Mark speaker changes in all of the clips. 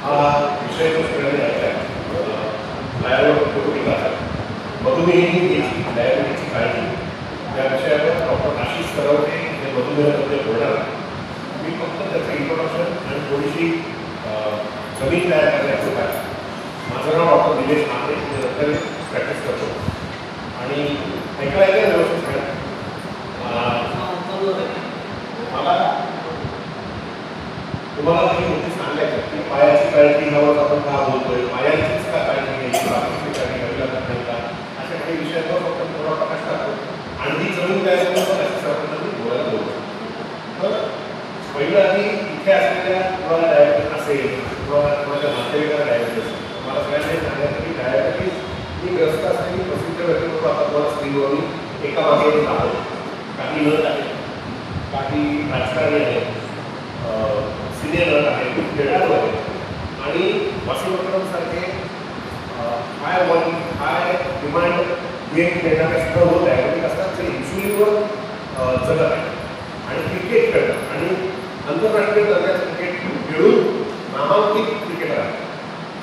Speaker 1: हा विषय जो सगळ्यांनी ऐकला मधुमेही डायबिटीजची काळजी या विषयावर डॉक्टर आशिष सरवटे हे मधुमेहाबद्दल बोलणार. मी फक्त त्याचं इंट्रोडक्शन आणि थोडीशी जमीन तयार करण्याचं काय. माझं नाव डॉक्टर निलेश माने, मी नंतर प्रॅक्टिस करतो आणि ऐकायला व्यवस्थित आहे. मला तुम्हाला काही गोष्टी सांगायच्या की पायाची काळजी घ्यावर आपण का बोलतोय, पायांचीच का काळजी घ्यायची, बाकीची काळजी घ्यावी लागत नाही का, अशा काही विषयावर आपण थोडा प्रकाश टाकतो आणि ती जमीन तयार करून अशा आपण बोलायला बोलतो. तर पहिलं आधी इथे असलेल्या तुम्हाला डायबिटीस असेल किंवा माझ्या नातेवाईकाला डायबिटीस असेल, मला सगळ्यांना सांगायचं की डायबिटीस ही ग्रस्त असलेली प्रसिद्ध व्यक्तिमत्व आता तुम्हाला स्क्रीनवरून एका मागे दाखवतो. काही नट आहेत, काही राजकारणी आहेत, सिनियर नट आहेत, खेळाडू आहेत आणि वाशिंगटनसारखे हाय डिमांड गेम खेळणारे सुद्धा लोक डायबिटिक असतात जे इन्शुलिनवर जगत आहेत आणि क्रिकेट खेळतात आणि आंतरराष्ट्रीय दर्जाचं क्रिकेट खेळून नामांकित क्रिकेटर आहेत.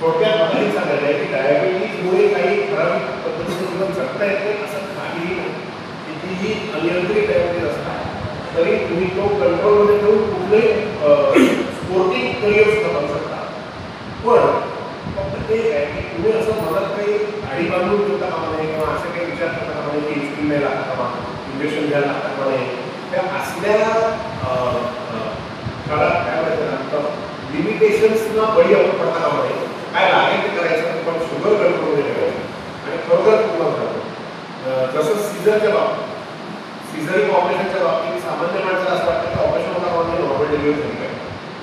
Speaker 1: थोडक्यात मला हे सांगायचं आहे की डायबिटीजमुळे काही ठराविक पद्धतीने जीवन जगता येत नाही असं काहीही नाही. कितीही अनियंत्रित डायबिटीज असतात तरी तुम्ही तो कंट्रोलमध्ये ठेवून कुठलंही स्पोर्टिंग करिअर सुद्धा करू शकता. पण फक्त ते आहे की तुम्ही असं मनात काही गाडी बांधून ठेवता कामा नये किंवा असे काही विचार करता कामा नये की इन्सुलिन नाही लागता कामा, इंजेक्शन घ्यायला लागता कामा नये. त्या असल्या काळात काय व्हायचं लिमिटेशन्सना बळी आपण पडता कामा नये. काय लागेल ते करायचं, पण शुगर कंट्रोलमध्ये ठेवायचं आणि खरोखर तुम्हाला सांगतो जसं सीझरच्या बाबतीत सिझरिंग ऑपरेशनच्या बाबतीत सामान्य माणसाला असं वाटतं की ऑपरेशन होता म्हणजे नॉर्मल डिलिव्हरी झाली पाहिजे.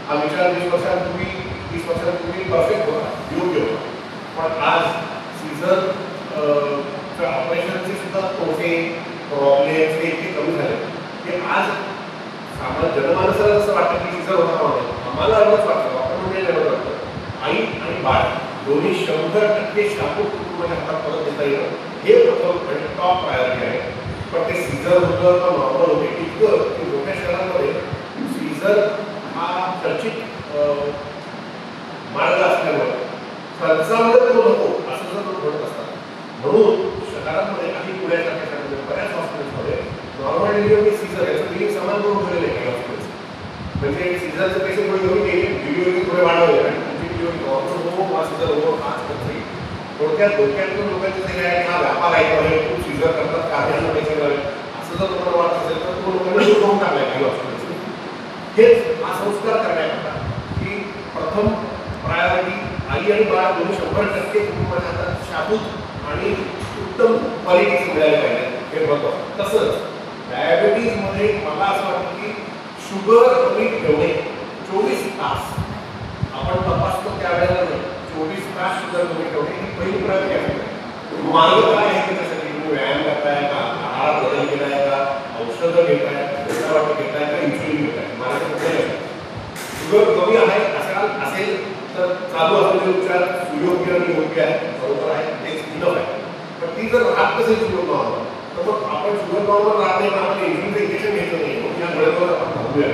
Speaker 1: हा विचार 20 वर्षांपूर्वी 30 वर्षांपूर्वी परफेक्ट होता, योग्य होता. पण आज सीझर ऑपरेशनचे सुद्धा तोटे प्रॉब्लेम्स हे इतके कमी झाले की आज सामान्य जनमानसाला जसं वाटतं की सीझर होता म्हणजे आम्हाला एवढंच वाटतं, डॉक्टर म्हणजे एवढं वाटतं. आई आणि बाळ दोन्ही 100% शाबूत कुटुंबाच्या हातात परत देता येणं हे प्रथम आणि टॉप प्रायोरिटी आहे. पण ते सीझर होतं तर नॉर्मल होते इतकं की मोठ्या शहरांमध्ये सीझर हा चर्चित मार्ग असल्यामुळे खर्चामध्ये तो नको असं जर तो घडत असतात. म्हणून शहरांमध्ये काही पुण्यासारख्या शहरांमध्ये बऱ्याच हॉस्पिटल्समध्ये नॉर्मल डिलिव्हरी सीझर याचं बिलिंग समान करून ठेवलेलं आहे काही हॉस्पिटल्स. म्हणजे सीझरचे पैसे पुढे घेऊन गेले, डिलिव्हरी थोडे वाढवले आणि तुमची डिलिव्हरी नॉर्मल हो किंवा सीझर हो हाच खर्च. थोडक्यात डोक्यातून लोकांचे जे आहे हा व्यापार आहे खूप सीझर करतात का त्यांना पैसे मिळावे असं जर तुम्हाला वाटत असेल तर तो लोकांनी सुरू करून टाकलाय काही हॉस्पिटल्सने. हेच हा संस्कार करण्याकरता की प्रथम प्रायोरिटी आई आणि बाळ दोन्ही 100% कुटुंबाच्या हातात शाबूत आणि उत्तम क्वालिटीचे मिळायला पाहिजे हे महत्त्वाचं. तसंच डायबिटीजमध्ये मला असं वाटतं की शुगर कमी ठेवणे 24 तास आपण तपासतो त्यावेळेला नाही, 24 तास शुगर कमी ठेवणे ही पहिली प्रायोरिटी आहे. मार्ग काय आहे त्याच्यासाठी? तुम्ही व्यायाम करताय का, आहार बदल केलाय का, औषधं घेताय, वाटत घेताय का, इन्सुलिन घेताय, मार्ग कुठे आहे? शुगर कमी आहे असेल तर चालू असलेले उपचार सुयोग्य आणि योग्य आहे, बरोबर आहे, तेच इनफ आहे. पण ती जर राहत नसेल शुगर नॉर्मल तर मग आपण शुगर नॉर्मल राहत नाही, आपण इन्सुलिनचं इंजेक्शन घ्यायचं नाही, मग या गळ्यावर आपण थांबूया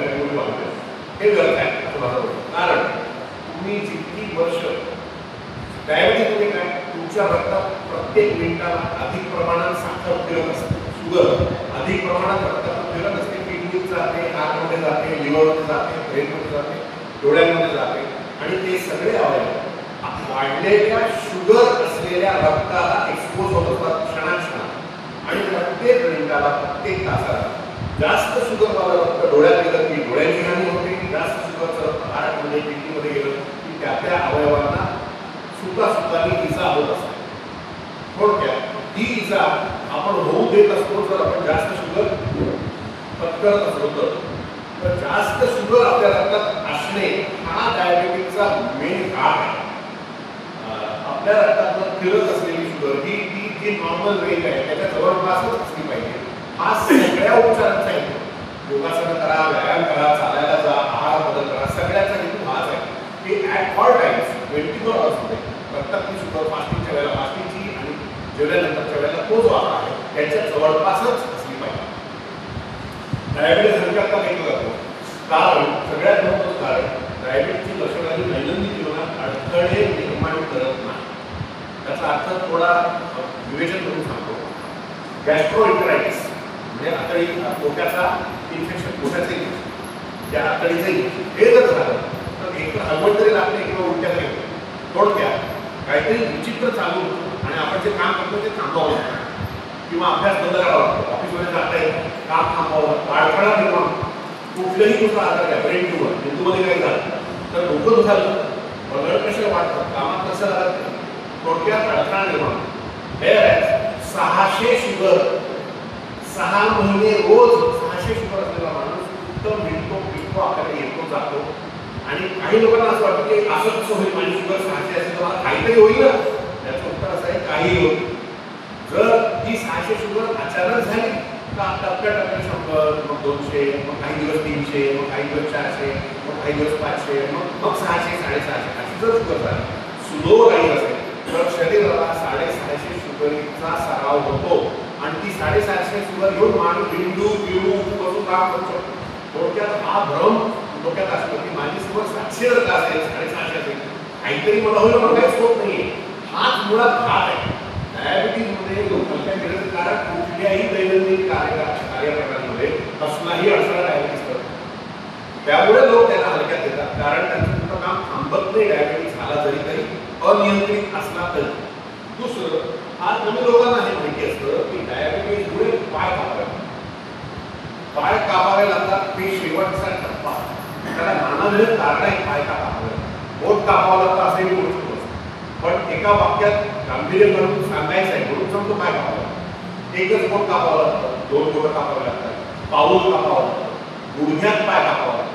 Speaker 1: हे व्यर्थ आहे असं माझं म्हणणं. कारण तुम्ही जितकी वर्ष डायबिटीज म्हणजे काय, तुमच्या रक्तात प्रत्येक मिनिटाला अधिक प्रमाणात साखर फिरत असते, शुगर अधिक प्रमाणात रक्तात फिरत असते, किडनीत जाते, हार्टमध्ये जाते, लिव्हरमध्ये जाते, ब्रेनमध्ये जाते, डोळ्यांमध्ये जाते आणि ते सगळे अवयव वाढलेल्या शुगर असलेल्या रक्ताला एक्सपोज होत असतात क्षणाक्षणात आणि प्रत्येक मिनिटाला प्रत्येक तासाला जास्त शुगरवाला रक्त डोळ्यात गेलं की डोळ्यांची हानी होते, जास्त शुगरचं रक्त हार्टमध्ये किडनीमध्ये गेलं की त्या अवयवांना सुद्धा इजा होत असते. थोडक्यात ही इजा आपण होऊ देत असतो जर आपण जास्त शुगर पत्करत असलो तर जास्त शुगर आपल्या रक्तात असणे हा डायबिटीजचा मेन भाग आहे. आपल्या रक्तात फिरत असलेली शुगर ही जी नॉर्मल रेंज आहे त्याच्या जवळपासच असली पाहिजे. हा सगळ्या उपचारांचा हेतू, योगासन करा, व्यायाम करा, चालायला जा, आहार बदल करा, सगळ्याचा हेतू हाच आहे की ॲट ऑल टाइम्स 24 आवर्समध्ये रक्तातली शुगर फास्टिंगच्या वेळेला फास्टिंगची आणि जेवल्यानंतरच्या वेळेला तो जो आहार आहे त्याच्या जवळपासच असली पाहिजे. डायबिटीज हलक्यात का घेतला जातो? कारण सगळ्यात महत्त्वाचं कारण डायबिटीजची लक्षणांनी दैनंदिन जीवनात थोडा विवेचन करून सांगतो. गॅस्ट्रोएंटरायटिस म्हणजे आतडी, पोटाचा इन्फेक्शन, पोटाचं इन्फेक्शन, त्या आतडीचं इन्फेक्शन हे जर झालं तर एक हलवण तरी लागते किंवा उलट्या तरी होते. थोडक्यात काहीतरी विचित्र चालू होतं आणि आपण जे काम करतो ते थांबवावं लागतं किंवा अभ्यास बंद करावा लागतो, ऑफिसमध्ये जाता येत, काम थांबवावं लागतं, अडथळा निर्माण, कुठल्याही दुसरा आजार घ्या, ब्रेन ट्यूमर, मेंदूमध्ये काही झालं तर डोकं दुखायला, ब्लड प्रेशर वाढतं, कामात कसं लागत, थोडक्यात अडथळा निर्माण. हे 600 शुगर, 6 महिने रोज 600 शुगर असलेला माणूस उत्तम भेटतो आपल्याकडे येतो जातो. आणि काही लोकांना असं वाटतं की असं कसं होईल, माझी शुगर 600 असेल तर मला काहीतरी होईल ना. त्याचं उत्तर असं आहे, काही होईल. जर ही 600 शुगर अचानक झाली तर टप्प्याटप्प्याने 100, मग 200, मग काही दिवस 300, मग काही दिवस 400, मग काही दिवस 500, मग 600, 650 अशी जर शुगर झाली, स्लो राहील असेल तर शरीराला 650 शुगरचा सराव होतो आणि ती 650 शुगर घेऊन माणूस बिंदू बिळू बसून काम करू शकतो. थोडक्यात हा भ्रम डोक्यात असतो की माझी शुगर 700 जर का असेल, 650 असेल, काहीतरी मला होईल, मला काहीच होत नाहीये. हाच मुळात घात आहे. डायबिटीजमध्ये हलक्या गेल्याचं कारण कुठल्याही दैनंदिन कार्यप्रकारांमध्ये कसलाही अडथळा डायबिटीस करतो. त्यामुळे लोक त्याला हलक्यात देतात, कारण त्यांचं कुठं काम थांबत नाही. डायबिटीस झाला जरी तरी अनियंत्रित असला तरी. दुसरं, आज कमी लोकांना हे माहिती असतं की डायबिटीजमुळे पाय कापावे लागतात. ते शेवटचा टप्पा, त्याला नानाविध कारण आहे. पाय का कापावे, बोट कापावं लागतं असंही बोलू शकतो. पण एका वाक्यात गांभीर्य करून सांगायचं आहे म्हणून सांगतो पाय कापावं लागतं. एकच बोट कापावं लागतं, 2 बोटं कापावे लागतात, पाऊल कापावं लागतं, गुडघ्यात पाय कापावं लागतं.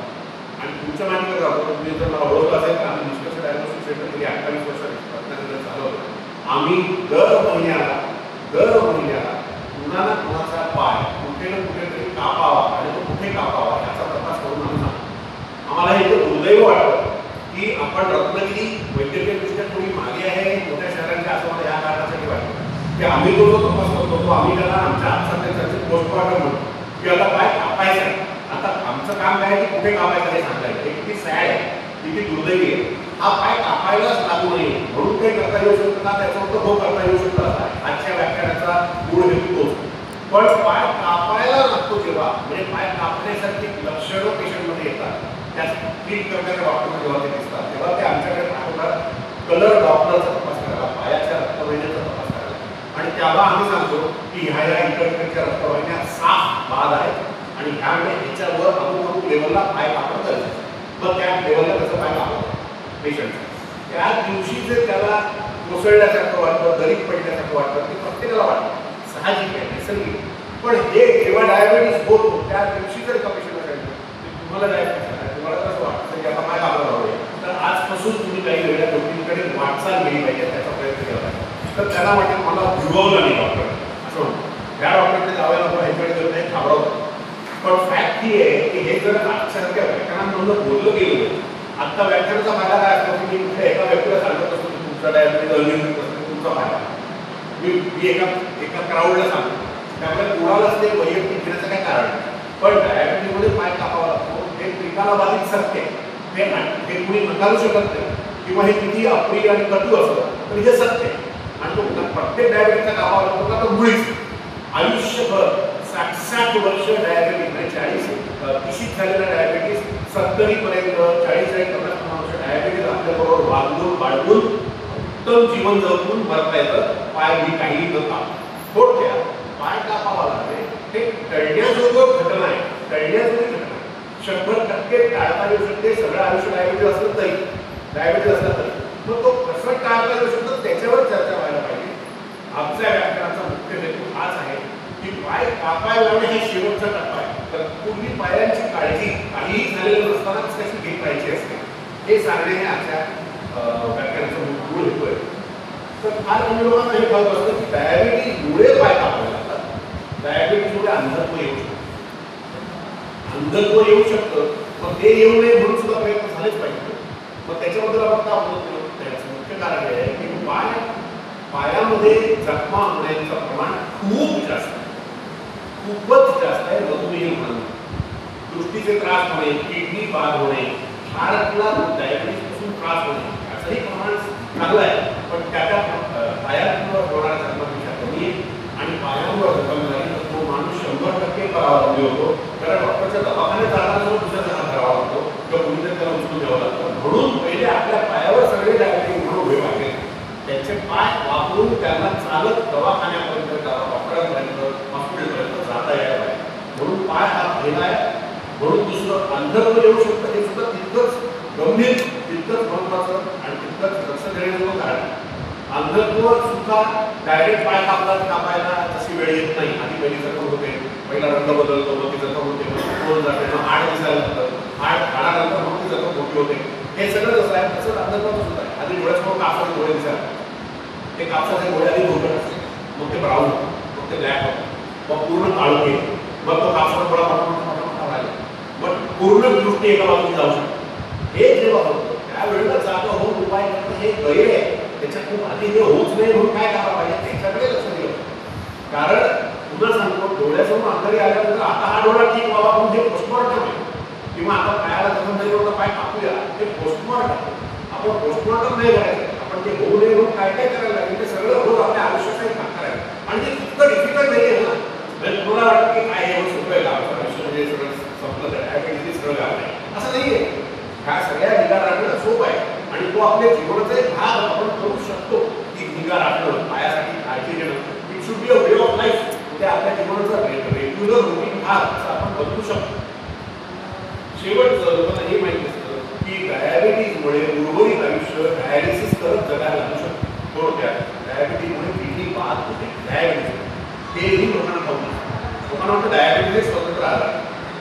Speaker 1: आणि तुमच्या माहितीवर राहतो, तुम्ही जर मला ओळखलं असेल तर आम्ही निष्कर्ष डायग्नोस्टिक सेंटर गेली 28 वर्ष रत्नागिरीला चालवतो. आम्ही दर महिन्याला कुणाला कुणाचा पाय कुठे ना कुठेतरी कापावा आणि तो कुठे कापावा याचा तपास करून आम्ही सांगतो. आम्हाला हे दुर्दैव वाटतं की आपण रत्नागिरी वैद्यकीय दृष्ट्या थोडी मागे आहे मोठ्या शहरांच्या, असं मला या कारणासाठी वाटतं की आम्ही तो तपास करतो तो आम्ही त्याला आमच्या आत्महत्याचे पोस्टमॉर्टम म्हणतो की आता पाय कापायचं आहे. आता आमचं काम काय आहे की कुठे कापायचं हे सांगायचं. हे किती सॅड आहे, किती दुर्दैवी आहे. हा पाय कापायलाच लागू नये म्हणून काही करता येऊ शकतं का, त्याचा उत्तर हो करता येऊ शकतं. आजच्या व्याख्यानाचा मूळ हेतू तोच. पण पाय कापायला लागतो जेव्हा, म्हणजे पाय कापण्यासारखी लक्षणं पेशंटमध्ये येतात, त्या ट्रीट करणाऱ्या डॉक्टरना जेव्हा ते दिसतात तेव्हा ते आमच्याकडे पाठवतात कलर डॉक्टरचा तपास करायला, पायाच्या रक्तवाहिन्याचा तपास करायला. आणि त्याला आम्ही सांगतो की ह्या इकडच्या रक्तवाहिन्या साफ बाद आहेत आणि ह्यामुळे ह्याच्यावर अमुक लेवलला पाय कापणं गरजेचं. मग त्या लेवलला कसं पाय कापतं पेशंट, त्या दिवशी जर त्याला कोसळल्यासारखं वाटतं, दरीत पडल्यासारखं वाटतं, ते प्रत्येकाला वाटतं, साहजिक आहे, नैसर्गिक. पण हे जेव्हा डायबिटीस होतो त्या दिवशी जर का पेशंटला सांगितलं तुम्हाला डायबिटीस आहे, तुम्हाला कसं वाटतं की आता काय कापलं हवं, तर आजपासून तुम्ही काही वेगळ्या गोष्टींकडे वाटचाल केली पाहिजे, त्याचा प्रयत्न केला पाहिजे. तर त्याला वाटेल मला भिववलं नाही डॉक्टर, असं म्हणतो. ह्या डॉक्टरकडे जावं नको, ह्याच्याकडे गेलं नाही घाबरवतं. पण फॅक्ट ही आहे की हे जर आजच्यासारख्या व्याख्यानांमधून बोललं गेलं, आता व्याख्यानाचा फायदा काय असतो की मी कुठे एका व्यक्तीला सांगत असतो की तुमचा डायबिटीज अनियंत्रित असतो, तुमचा फायदा मी एका क्राऊडला सांगतो, त्यामुळे कुणालाच ते वैयक्तिक घेण्याचं काय कारण नाही. पण डायबिटीजमध्ये पाय कापावा लागतो हे त्रिकालाबाधित सत्य आहे, हे कुणी नकारू शकत नाही. किंवा हे किती अप्रिय आणि कटू असतं तर हे सत्य आहे. आणि तो प्रत्येक डायबिटीजचा कापावा लागतो का, तर मुळीच आयुष्यभर 60 वर्ष डायबिटीज म्हणजे 40 झालेला डायबिटीज 70 पर्यंत 40-50 वर्ष डायबिटीज आपल्याबरोबर वागून बाळगून उत्तम जीवन जगून मरता येतं. पाय मी काही न काप, थोडक्यात पाय कापावा लागते हे टळण्याजोगं घटना आहे, टळण्याजोगी घटना आहे. 100% टाळता येऊ शकते. सगळं आयुष्य डायबिटीज असलं तरी, डायबिटीज असलं तरी मग तो कसं टाळता येऊ शकतो त्याच्यावर चर्चा व्हायला पाहिजे. आमच्या व्याख्यानाचा मुख्य हेतू हाच आहे की पाय कापायला लावणे हे शेवटचा टप्पा आहे. तर पूर्वी पायांची काळजी काहीही झालेलं नसतानाच कशी घेतली असते हे सांगणे हे आजच्या व्याख्यानाचा मूळ हेतू आहे. तर फार कमी लोकांना हे कळत असतं की डायबिटीजमुळे पाय कापावे लागतात, डायबिटीजमुळे अंधत्व येऊ शकतं. अंधत्व येऊ शकतं, मग ते येऊ नये म्हणून सुद्धा प्रयत्न झालेच पाहिजे. मग त्याच्याबद्दल आपण का बोलतो, त्याचं मुख्य कारण हे आहे की पायामध्ये जखमा होण्याचं प्रमाण खूप जास्त, खूपच जास्त आहे. मधुमेह म्हणून दृष्टीचे त्रास होणे, किडनी बाद होणे, हार्टला डायबिटीजपासून त्रास होणे याचंही प्रमाण चांगलं आहे. पण त्या पायात परावलंबी होतो, कारण डॉक्टरच्या दवाखान्यात जाताना जो दुसऱ्या जणांना करावा लागतो किंवा कुणीतरी त्याला उचलून द्यावं लागतं. म्हणून पहिले आपल्या पायावर सगळे डायबिटीज म्हणून उभे पाहिजे, त्यांचे पाय वापरून त्यांना चालत दवाखान्यापर्यंत डॉक्टरांपर्यंत हॉस्पिटलपर्यंत जाता यायला पाहिजे. म्हणून पाय हा पहिला आहे. म्हणून दुसरं अंधत्व येऊ शकतं, हे सुद्धा तितकंच गंभीर, तितकंच महत्वाचं आणि तितकंच लक्ष देण्याचं कारण. अंधत्व सुद्धा डायरेक्ट पाय कापायला तशी वेळ येत नाही. आधी पहिली जखम होते, पहिला रंग बदलतो, मग ती जखम होते, मग तोल जाते, मग हाड दिसायला लागतं, हाडानंतर मग ती जखम मोठी होते. हे सगळं जसं आहे तसंच अंधत्वाचं सुद्धा आहे. आधी डोळ्यासमोर कापसाचे डोळे दिसायला, ते कापसाचे डोळे आधी भोगत असते, मग ते ब्राऊन होतं, मग ते ब्लॅक होतं, मग पूर्ण काळं येतं, मग तो कापसाचा डोळा मोठा राहिला, मग पूर्ण दृष्टी एका बाजूने जाऊ शकते. हे जेव्हा होतं त्यावेळेला जागा होऊन उपाय करणं हे गैर आहे. त्याच्यात खूप आधी हे होऊच नाही म्हणून काय करायला पाहिजे त्याच्याकडे लक्ष दिलं. कारण पुन्हा सांगतो, डोळ्यासमोर अंधारी आल्यानंतर आता हा डोळा ठीक व्हावा म्हणून हे पोस्टमॉर्टम आहे, किंवा आता पायाला जखम झाली होता पाय कापूया, हे पोस्टमॉर्टम. आपण पोस्टमॉर्टम नाही करायचं, आपण ते होऊ नये म्हणून काय काय करायला लागेल ते सगळं रोज आपल्या आयुष्याचा एक भाग करायचं. आणि ते इतकं डिफिकल्ट नाही आहे ना, म्हणजे तुम्हाला वाटतं की काय एवढं सोपं आहे का आपलं आयुष्य, म्हणजे सगळं संपलं आहे, काय सगळं काम नाही, असं नाही आहे. ह्या सगळ्या निगा राखणं सोपं आहे आणि तो आपल्या जीवनाचा एक भाग आपण करू शकतो. ती निगा राखणं, पायासाठी काळजी घेणं, it should be a way of life. ते आपल्या जीवनाचा रेग्युलर रुटीन भाग असं आपण बदलू शकतो. शेवटचं लोकांना हे माहिती असतं की डायबिटीजमुळे उर्वरित आयुष्य डायलिसिस करत जगायला लागू शकतो. थोडक्यात डायबिटीजमुळे किडनी बाद होते. डायबिटीज तेही लोकांना ठाऊक नसतं. लोकांना वाटतं डायबिटीज स्वतंत्र आला.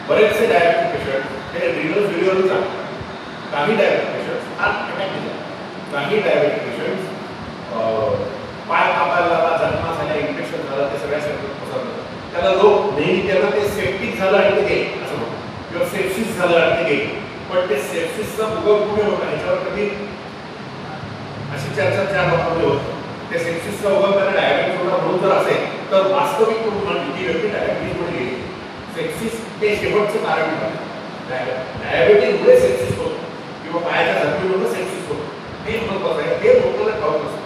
Speaker 1: बरेचसे डायबिटीज पेशंट हे रिनल फेल्युअरने जातात. काही डायबिटीज पेशंट्स हार्ट अटॅक दिला, काही डायबिटीज पेशंट्स पाय कापायला जखमा झाल्या, इन्फेक्शन झालं, ते सगळ्या शरीरात पसरलं. त्याला लोक नेहमी त्यांना ते सेप्टिक झालं आणि ते गेले असं म्हणतो, किंवा सेप्सिस झालं आणि ते गेले. पण ते सेप्सिसचा उगम कुठे होता ह्याच्यावर कधी अशी चर्चा त्या लोकांमध्ये होती. ते सेप्सिसचा उगम त्याला डायबिटीज होता म्हणून जर असेल तर वास्तविक ती व्यक्ती डायबिटीजमुळे गेली. सेप्सिस ते शेवटचं कारण ठरलं. डायबिटीजमुळे सेप्सिस होतं किंवा पायाच्या जखमेमुळे सेप्सिस होतं, हे महत्वाचं आहे. हे लोकांना ठाऊक नसतं.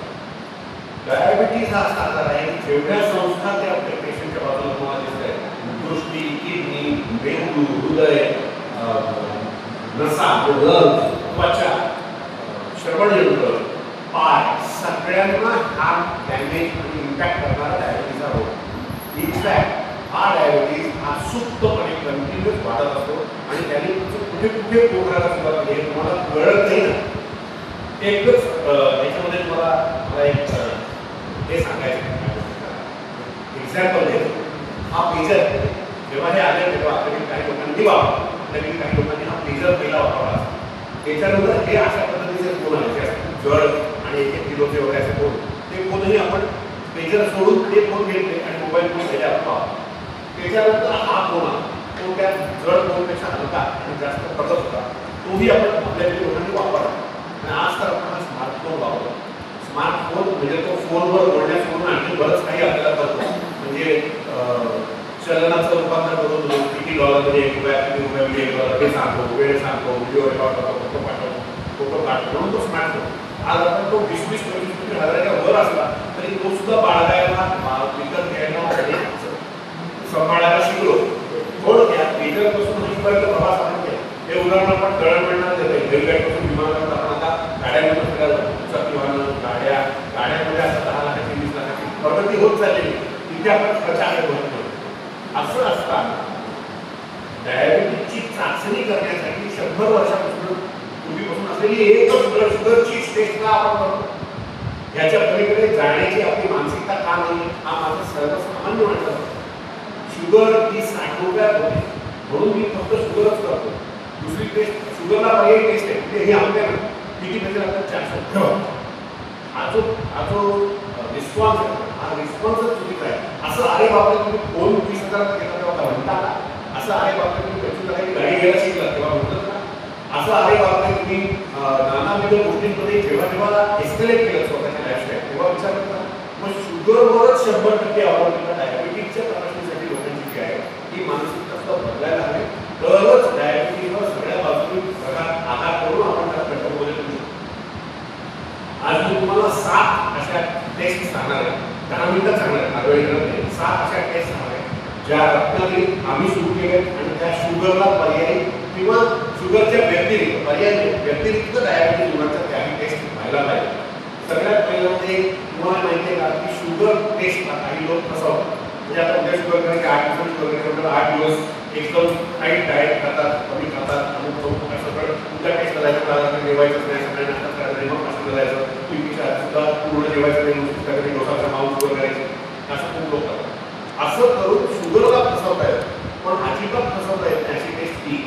Speaker 1: डायबिटीज हा असा आजार आहे की जेवढ्या संस्था त्या आपल्या पेशंटच्या बाजूला तुम्हाला दिसत आहेत, दृष्टी, किडनी, मेंदू, हृदय, नसा, त्वचा, श्रवणयंत्र, पाय, सगळ्यांना हा डॅमेज आणि इम्पॅक्ट करणारा डायबिटीजचा रोग. इनफॅक्ट हा डायबिटीज हा सुप्तपणे कंटिन्यूअस वाढत असतो आणि त्याने कुठे कुठे पोखराला सुरुवात केली तुम्हाला कळत नाही ना. एकच याच्यामध्ये मला एक हे सांगायचं एक्झाम्पल देतो. हा पेजर जेव्हा हे आले तेव्हा आपल्याकडे काही लोकांनी वापरला, आपल्याकडे काही लोकांनी हा पेजर पहिला वापरला. त्याच्यानंतर हे अशा पद्धतीचे फोन आले, जड आणि 1-1 किलोचे वगैरे असे फोन, ते फोनही आपण पेजर सोडून ते फोन घेतले आणि मोबाईल फोन गेले आपण वापरला. त्याच्यानंतर हा फोन आला, तो त्या जड फोनपेक्षा हलका आणि जास्त प्रगत होता, तोही आपण आपल्याकडे लोकांनी वापरला. आणि आज तर आपण हा स्मार्टफोन वापरतो. स्मार्टफोन म्हणजे तो फोनवर बोलण्यास आणखी बरंच काही आपल्याला करतो. म्हणजे चलनाचं रूपांतर करून किती डॉलरमध्ये ₹1, किती रुपयामध्ये $1 हे सांगतो, वेळ सांगतो, व्हिडिओ रेकॉर्ड करतो, फोटो काढतो. म्हणून तो स्मार्टफोन आज आपण तो 20-25 हजाराच्या वर असला तरी तो सुद्धा बाळगायला, विकत घ्यायला, सांभाळायला शिकलो. थोडक्यात पेजरपासून इथपर्यंत प्रवास आपण केला. हे उदाहरण आपण दळणवळणात देतो. रेल्वेपासून विमानात आपण आता गाड्यांमध्ये फिरायला दुचाकी वाहनं, गाड्यांमध्ये असं 10 लाखाची 20 लाखाची प्रगती होत चाललेली, तिथे आपण खर्चाकडे बघतो. असं असताना डायबिटीजची चाचणी करण्यासाठी 100 वर्षापासून पूर्वीपासून असलेली एकच शुगरची टेस्टला आपण करतो. ह्याच्या पलीकडे जाण्याची आपली मानसिकता का नाही, हा माझा सर्वसामान्य म्हणतो. शुगर ही 60 रुपयात होते म्हणून मी फक्त शुगरच करतो. दुसरी टेस्ट शुगरला पर्यायी टेस्ट आहे, हे आमच्या किती पैसे लागतात? 400. हा जो रिस्पॉन्स आहे, हा रिस्पॉन्सच चुकीचा आहे. असं अरे बापरे तुम्ही फोन 20,000 घेता तेव्हा म्हणता का? असं अरे बापरे तुम्ही 25,000 गाडी घ्यायला शिकला तेव्हा म्हणतात का? असं अरे बापरे तुम्ही नानाविध गोष्टींमध्ये जेव्हा जेव्हा एस्केलेट केलं स्वतःच्या लाईफस्टाईल तेव्हा विचार करता. मग शुगरवरच 100% अवलंबून डायबिटीजच्या तपासणीसाठी लोकांची जी आहे ही मानसिकता सुद्धा बदलायला हवी. तरच डायबिटीजवर सगळ्या बाजूने आघात करून आपण त्याला कंट्रोलमध्ये करू शकतो. आज मी तुम्हाला 7 अशा टेस्ट सांगणार आहे. 10 मिनिटात सांगणार आहे. 7 अशा टेस्ट सांगणार आहे ज्या रत्नागिरी आम्ही सुरू केले आणि त्या शुगरला पर्यायी किंवा शुगरच्या व्यतिरिक्त पर्यायी व्यतिरिक्त डायबिटीज रुग्णांच्या त्याही टेस्ट व्हायला पाहिजे. सगळ्यात पहिलं म्हणजे तुम्हाला माहिती आहे का की शुगर टेस्टला काही लोक फसवतात. म्हणजे आता उद्या शुगर करायचे 8 दिवस शुगर करायचे 8 दिवस एकदम टाईट डाएट खातात, कमी खातात आणि तो सगळं उद्या टेस्ट करायचं जेवायचं नाही, सगळ्या नाश्ता करायचं नाही, मग असं करायचं पिंकीच्या सुद्धा पूर्ण जेवायचं नाही, सगळ्यांनी डोसाचा माऊस शुगर करायचं असं खूप लोक करतात. असं करून शुगरला फसवता येतं, पण अजिबात फसवता येत नाही अशी टेस्ट ही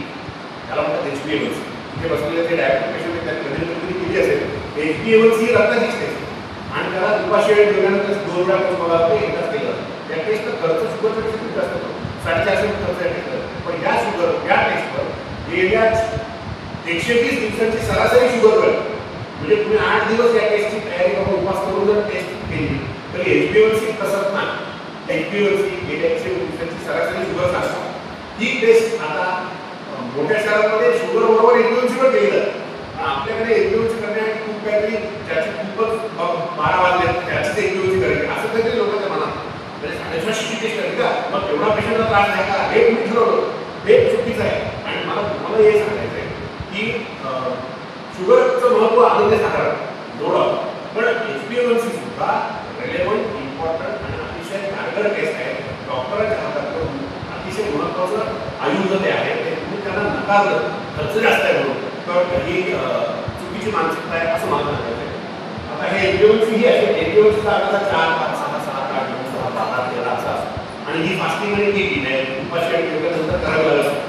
Speaker 1: त्याला म्हणतात HbA1c. इथे बसलेले ते डायबिटीज पेशंट त्यांनी कधी केली असेल HbA1c रक्ताचीच टेस्ट आणि त्याला उपाशी वेळ दिल्यानंतर 2 वेळा करून मला ते एकदाच केलं. त्या टेस्टचा खर्च शुगरपेक्षा खूप जास्त होतो, 450 खर्च आहे टेस्ट. पण या टेस्टवर गेल्या 120 दिवसांची सरासरी शुगर वेळ म्हणजे तुम्ही 8 दिवस या टेस्टची तयारी करून उपास करून जर टेस्ट केली तर HbA1c कसत नाही. HbA1c गेल्या 120 दिवसांची सरासरी शुगर सांगतात. ही टेस्ट आता मोठ्या शहरांमध्ये शुगर बरोबर HbA1c वर केली जाते. आपल्याकडे HbA1c करण्यासाठी खूप काहीतरी ज्याची खूपच 12 वाजले त्याचीच HbA1c करायची असं काहीतरी लोकांच्या मनात म्हणजे 650 टेस्ट करायची का मग एवढा पेशंटला त्रास नाही का हे तुम्ही ठरवलं हे चुकीचं आहे. आणि मला तुम्हाला हे सांगायचं आहे की शुगरचं महत्त्व आनंद साकार जोडा पण HbA1c सुद्धा रेलेव्हंट इम्पॉर्टंट आणि अतिशय कारगर टेस्ट आहे. डॉक्टरांच्या हातात अतिशय महत्त्वाचं आयुध ते आहे ते तुम्ही त्यांना नकारलं खर्च जास्त आहे म्हणून तर ही चुकीची मानसिकता आहे असं मला म्हणायचं आहे. आता हे HbA1c ही असे HbA1cचा आकार 4, 5, 6, 7, 8, 9, 10, 12, 13 असा असतो आणि ही फास्टिंग आणि ती नाही उपाशी नंतर करावी लागत.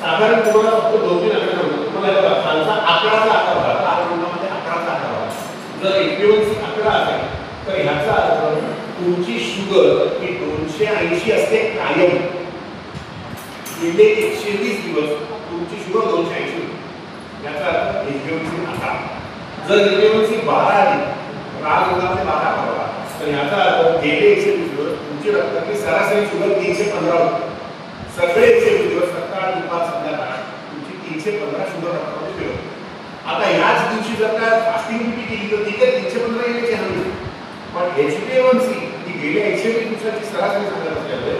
Speaker 1: साधारण तुम्हाला फक्त 2-3 आकडे सांगतो. तुम्हाला खालचा आकडाचा आकार बघा 8 मिनिटामध्ये आकडाचा आकार बघा. जर HbA1c आकडा असेल तर ह्याचा अर्थ तुमची शुगर ही 280 असते कायम. गेले 120 दिवस तुमची शुगर 280 होती. याचा अर्थ HbA1c आकार. जर HbA1c 12 आली राग रोगामध्ये 12 बघा तर याचा अर्थ गेले 120 दिवस तुमची रक्ताची सरासरी शुगर 315 होती. सगळे 120 दिवस सकाळ दुपार संध्याकाळ तुमची 315 शुगर रक्तामध्ये फिरवते. आता याच दिवशी जर का फास्टिंग ड्युटी केली तर ठीक आहे 315 येण्याची हमी. पण HbA1c ही गेल्या 120 दिवसाची सरासरी सांगत असल्यामुळे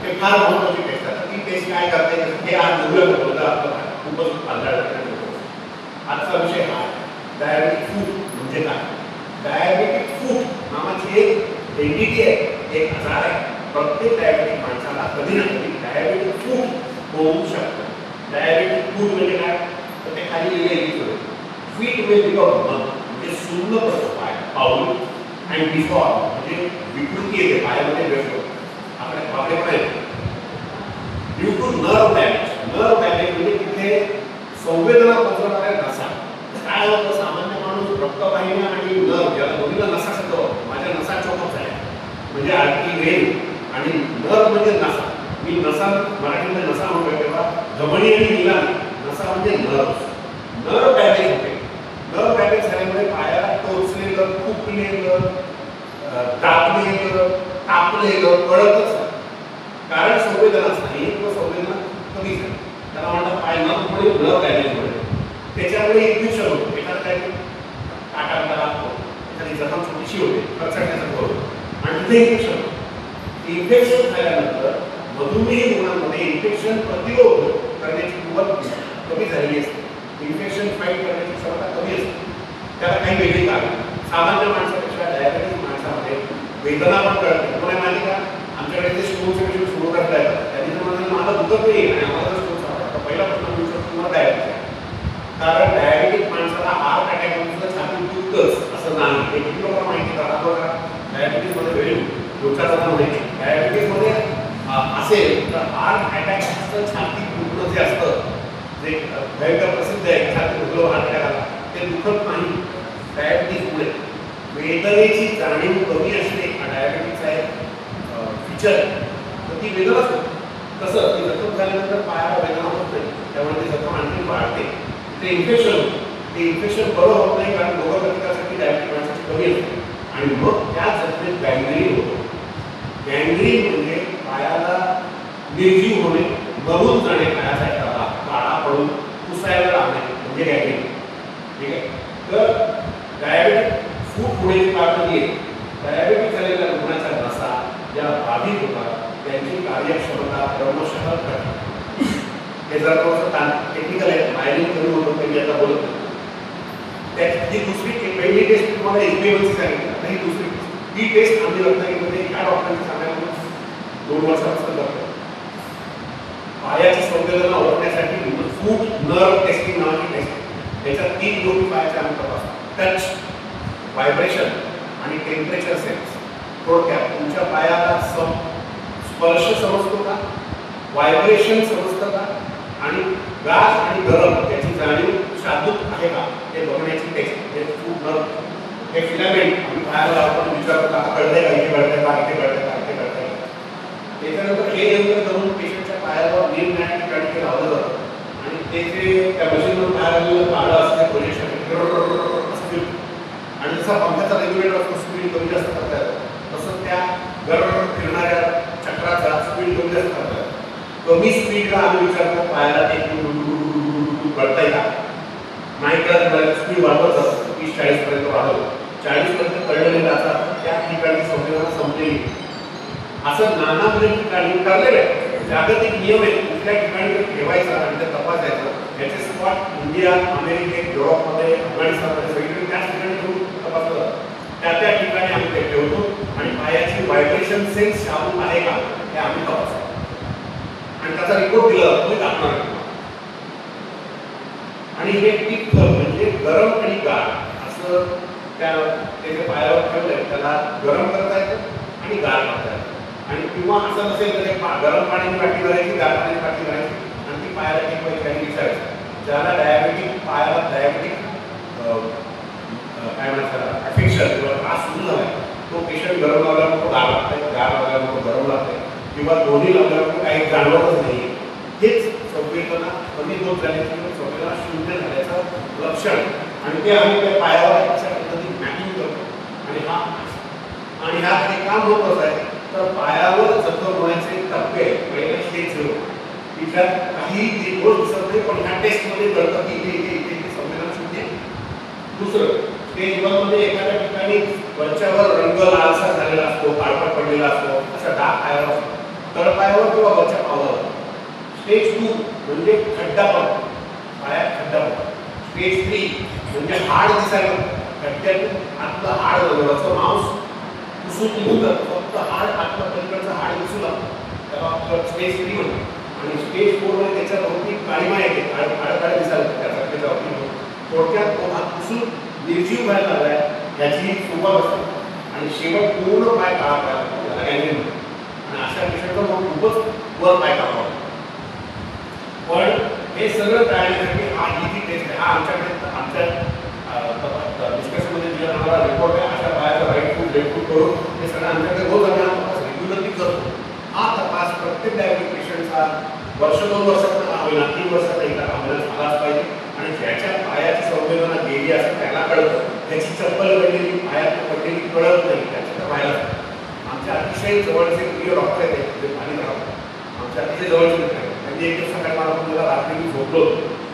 Speaker 1: ते फार महत्त्वाची टेस्ट आहे. ती टेस्ट काय करते हे आज बघूया होतं आपलं खूपच आढळलं. आजचा विषय हा डायबेटिक फूट म्हणजे काय. डायबेटिक फूट नावाची एक एंटिटी आहे, एक आजार आहे. प्रत्येक डायबेटिक माणसाला कधी ना कधी डायबेटिक फूट होऊ शकतं. डायबेटिक फूट म्हणजे काय तर ते खाली लिहिलेलं फीट म्हणजे म्हणजे सुन्न पडतो पाय पाऊल आणि डिफॉर्म म्हणजे विकृती येते पायामध्ये व्यक्त आपले पण आहे. ड्यू टू नर्व डॅमेज म्हणजे तिथे संवेदना पोहोचवणाऱ्या नसा. काय होतं सामान्य माणूस रक्तवाहिन्या आणि नर्व याला दोन्हीला नसा शकतो. माझ्या नसा चौकप झाल्या म्हणजे आर्टरी वेन आणि नर्व म्हणजे नसा. मी नसा मराठीमध्ये नसा म्हणतोय तेव्हा धमनी आणि नीलामी नसा म्हणजे नर्व डॅमेज होते. नर्व डॅमेज झाल्यामुळे पायाला टोचलेलं फुकलेलं दाबलेलं तापलेलं कळतच कारण संवेदनाच नाही किंवा संवेदना कमी झाली त्याला म्हणतात पाय नर्वमुळे नर्व डॅमेज होते. त्याच्यामुळे इन्फेक्शन होतं. एखादं काय काटा लागतो एखादी जखम छोटीशी होते खर्चण्याचं होतं आणि तिथे इन्फेक्शन होतं. इन्फेक्शन झाल्यानंतर मधुमेह रुग्णांमध्ये इन्फेक्शन प्रतिरोध करण्याची कुवत कमी झालेली असते. इन्फेक्शन फाईट करण्याची क्षमता कमी असते. त्याला काही वेगळी कारण सामान्य माणसापेक्षा डायबेटिक माणसामध्ये वेदना पण कळते. तुम्हाला माहिती का आमच्याकडे जे स्टोनचे पेशंट सुरू करता येतात त्यांनी जर म्हणाले मला दुखत नाही आणि आम्हाला जर स्टोन सापडला पहिला प्रश्न विचारतो तुम्हाला डायबेटिस आहे. कारण डायबेटिक माणसाला हार्ट अटॅक होऊन छाती दुखतंच असं नाही. हे किती लोकांना माहिती का बघा डायबेटिसमध्ये वेळ डोक्याचा माहिती डायबेटिसमध्ये असेल तर हार्ट अटॅक असतं छाती दुखणं जे असतं जे भयंकर प्रसिद्ध आहे छाती दुखलं हार्ट अटॅक आला ते दुखत नाही. डायबेटिसमुळे वेदनेची जाणीव कमी असणे हा डायबेटिसचा एक फीचर तर ती वेदनाच होते. कसं ती जखम झाल्यानंतर पायाला वेदना होत नाही त्यामुळे ती जखम आणखी वाढते. ते इन्फेक्शन होतं. ते इन्फेक्शन बरं होत नाही कारण रोगप्रतिकारशक्ती डायबेटिक माणसाची कमी असते आणि मग त्या जखमेत गँग्रीन होतो. गँग्रीन म्हणजे पायाला निर्जीव होणे मरून जाणे पायाचा एखादा काळा पडून पुसायला लागणे म्हणजे गँग्रीन. ठीक आहे. तर डायबेटिक फूट होण्याची कारण ही डायबेटिक झालेल्या रुग्णाच्या नसा या बाधित होतात त्यांची कार्यक्षमता क्रमशः घटते. हे जर थोडंसं टेक्निकल आहे, मायलिंग कमी होतं ते मी आता बोलत नाही. त्याची दुसरी पहिली टेस्ट तुम्हाला HbA1c सांगितली, आता ही दुसरी ही टेस्ट आम्ही रत्नागिरीमध्ये ह्या डॉक्टरांच्या सांगण्यामध्ये 2 वर्षापासून करतो. पायाची संवेदना ओळखण्यासाठी फूट नर्व टेस्टिंग नावाची टेस्ट. त्याच्यात 3 गोष्टी पायाच्या आम्ही तपासतो: टच, व्हायब्रेशन आणि टेम्परेचर सेन्स. थोडक्यात तुमच्या पायाला स्पर्श समजतो का, व्हायब्रेशन समजतं का, आणि गार आणि गरम याची जाणीव शाब्दिक आहे का हे बघण्याची टेस्ट. हे फूट नर्व, हे फिलामेंट आम्ही पायाला लावतो, विचारतो का कळतंय का, इथे कळतंय का, इथे कळतंय का, इथे कळतंय का. त्याच्यानंतर हे यंत्र करून पेशंटच्या पायावर निरनिराळ्या ठिकाणी ते लावलं जातं आणि ते जे त्या मशीनवरून बाहेर आलेलं पाळं असते पोझिशन असं फिरतं आणि जसा पंख्याचा रेग्युलेटर असतो स्पीड कमी जास्त करता येतं, तसं त्या गरम फिरणाऱ्या चक्राचा स्पीड कमी जास्त करता येतं. कमी स्पीडला आम्ही विचारतो पायाला ते कळतंय का, नाही कळत स्पीड वाढवत जातं, 30-40 पर्यंत वाढवलं, 40 पर्यंत कळलेलं आता त्या ठिकाणी संवेदना संपलेली. असं नाना ठिकाणी ठरलेलं आहे, जागतिक नियम आहेत, कुठल्या ठिकाणी ठेवायचा आणि ते तपासायचं. याचे स्पॉट इंडिया, अमेरिकेत, युरोपमध्ये, अफगाणिस्तानमध्ये सगळीकडे त्याच ठिकाणी ठेवून तपासलं जातं. त्या ठिकाणी आम्ही ते ठेवतो आणि पायाची व्हायब्रेशन सेन्स शाबूत आहे का हे आम्ही तपासतो आणि त्याचा रिपोर्ट दिला जातो, दाखवणार आहे. आणि हे टिप म्हणजे गरम आणि गार असं ते जे पायावर ठेवलंय त्याला गरम करता येतं आणि गार करता येतं. आणि किंवा असं नसेल तर गरम पाण्याची पाठी करायची, गार पाण्याची पाठी करायची आणि ती पायाला टेक काही विचारायचं. ज्याला डायबेटिक, पायाला डायबेटिक काय म्हणतात अफेक्शन किंवा त्रास सुरू झाला आहे, तो पेशंट गरम लावल्यावर तो गार लागतंय, गार लावल्यावर तो गरम लागतंय किंवा दोन्ही लावल्यावर काही जाणवतच नाही. हेच संवेदना कमी होत झाल्याची किंवा संवेदना शून्य झाल्याचं लक्षण आणि ते आम्ही त्या पायावर अशा पद्धतीने मॅपिंग करतो. आणि हा काही काम होत असं आहे तर पायावर जखम होण्याचे टप्पे पहिले स्टेज 0 तिच्यात काही गोष्ट दिसत नाही, पण ह्या टेस्टमध्ये कळतं की इथे संवेदना शून्य. दुसरं स्टेज 1 मध्ये एखाद्या ठिकाणी वरच्यावर रंग लालसा झालेला असतो, काळपट पडलेला असतो, असा डाग पायावर असतो, तळपायावर किंवा वरच्या पावलावर. स्टेज 2 म्हणजे खड्डा पडतो, पायात खड्डा पडतो. स्टेज 3 म्हणजे हाड दिसायला, खड्ड्यातून आतलं हाड वरचं मांस पुसून निघून जातं, फक्त हाड आतलं पलीकडचं हाड दिसू लागतं, त्याला आपलं स्टेज 3 म्हणतो. आणि स्टेज 4 मध्ये त्याच्या भोवती काळीमा येते, काळं दिसायला त्याचा त्याच्या थोडक्यात तो हात पुसून निर्जीव व्हायला लागलाय याची सुरुवात असते आणि शेवट पूर्ण पाय काळा पाहिला त्याला गॅंग्रीन म्हणतो. आणि अशा पेशंटचा मग खूपच वर पाय काढावा. पण हे सगळं टाळण्यासाठी हा ही टेस्ट आहे. हा आमच्या डिस्कशनमध्ये दिला जाणारा रिपोर्ट आहे. अशा पायाचा राईट फूट लेफ्ट फूट करून हे सगळं आमच्याकडे रोज आम्ही हा तपास रेग्युलरली करतो. हा तपास प्रत्येक डायबिटिक पेशंटचा वर्ष 2 वर्षात का होईना 3 वर्षात एकदा आम्हाला झालाच पाहिजे. आणि ज्याच्या पायाची संवेदना गेली असं त्याला कळतं, त्याची चप्पल पडलेली पायात पडलेली कळत नाही, त्याच्या तर व्हायला. आमच्या अतिशय जवळचे प्रिय डॉक्टर आहेत ते पाणी राहतात, आमच्या अतिशय जवळचे मित्र आहेत. त्यांनी एक दिवस सकाळी मला मला रात्री मी झोपलो,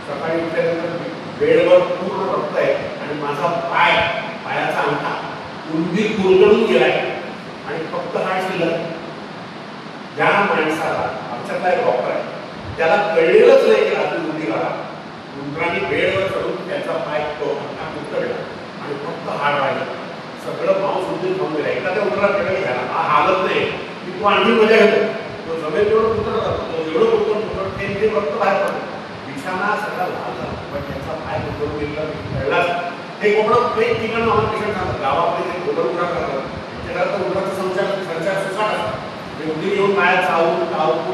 Speaker 1: सकाळी उठल्यानंतर बेडवर पूर्ण रक्त आहे आणि माझा पायाचा अंगठा उंदीर कुरतडून गेलाय आणि फक्त हाड शिल्लक. ज्या माणसाला आमच्यातला एक डॉक्टर आहे त्याला कळलेलंच नाही की रात्री उंदीर आला, उंदरांनी बेडवर चढून त्याचा पाय तो अंगठा कुरतडला आणि फक्त हाड राहिला. सगळं मांस उंदीर खाऊन गेला. एखाद्या उंदराला कडे घ्यायला हा हालत नाही की तो आणखी मजा घेतो, तो जमेल तेवढं कुरतडत राहतो, तो जेवढं कुरतडतो ते फक्त बाहेर पडतो. बिछाना सगळा लाल झाला पण त्याचा पाय कुरतडून गेला कळलाच. हे कोकणात काही ठिकाणं आम्हाला पेशंट सांगतात, गावाकडे जे कोकण उंदरा करतात त्याच्याकरता उंदराचा संचार सुसाट असतात. ते उंदीर येऊन पायात चावून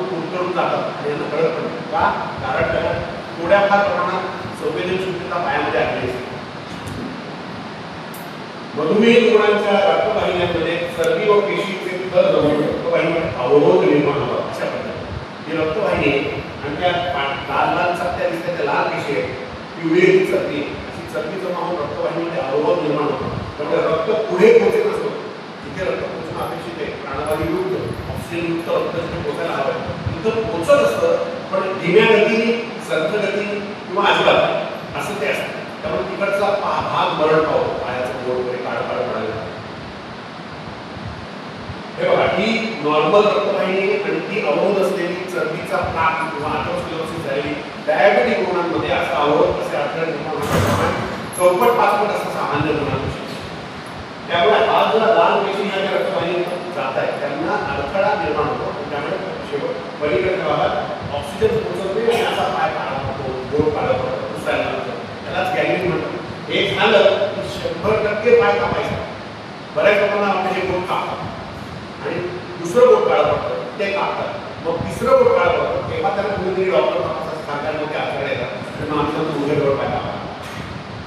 Speaker 1: कुरतडून जातात आणि यांना कळत पण नाही का, कारण त्याला थोड्याफार प्रमाणात संवेदनशीलता पायामध्ये आलेली असते. मधुमेह रुग्णांच्या रक्तवाहिन्यांमध्ये चरबी व पेशीचे थर जमून रक्तवाहिनीमध्ये अवरोध निर्माण होतात. अशा पद्धतीने ही रक्तवाहिनी आणि त्या लाल चकत्या दिसतात, त्या लाल पेशी आहेत, पिवळी चरबी, अशी चरबी जमा होऊन रक्तवाहिनीमध्ये अवरोध निर्माण होतो. त्यामुळे रक्त पुढे पोहोचत नसतो, तिथे रक्त पोहोचणं अपेक्षित आहे. प्राणवायू युक्त ऑक्सिजन युक्त रक्त जिथे पोहोचायला हवं तिथं पोहोचत असतं, पण धीम्या गतीने, संथ गतीने किंवा अजिबात असं ते असतं. त्यामुळे तिकडचा भाग मरण पावतो, पायाचं बोट वगैरे काळं पडायला. हे बघा, ही नॉर्मल रक्तवाहिनी रक्तवाहिनी आणि ती अवरोध असलेली चरबीचा प्लाक किंवा अथरोस्क्लेरोसिस झालेली डायबेटिक रुग्णांमध्ये असा अवरोध असे अडथळे निर्माण होण्याचं प्रमाण 4-5 असं सामान्य रुग्णांपेक्षा. त्यामुळे आज जर लाल पेशी या रक्तवाहिनीत जात आहे त्यांना अडथळा निर्माण होतो. त्यामुळे शेवट पलीकडच्या भागात ऑक्सिजन पोहोचत नाही आणि असा पाय काढा होतो, गोड काढा होतो, दुसऱ्याला लागतो. त्यालाच गॅंग्रीन म्हणतो. हे झालं की 100% पाय कापायचा. बऱ्याच लोकांना आपण हे बोट कापतात आणि दुसरं बोट काढत पडतं ते कापतात. मग तिसरं बोट काढत पडतं तेव्हा त्याला कुणीतरी डॉक्टर तपासतात सांगायला अडथळे येतात. त्यांना आमच्या तुझ्या जवळ पाय कापा.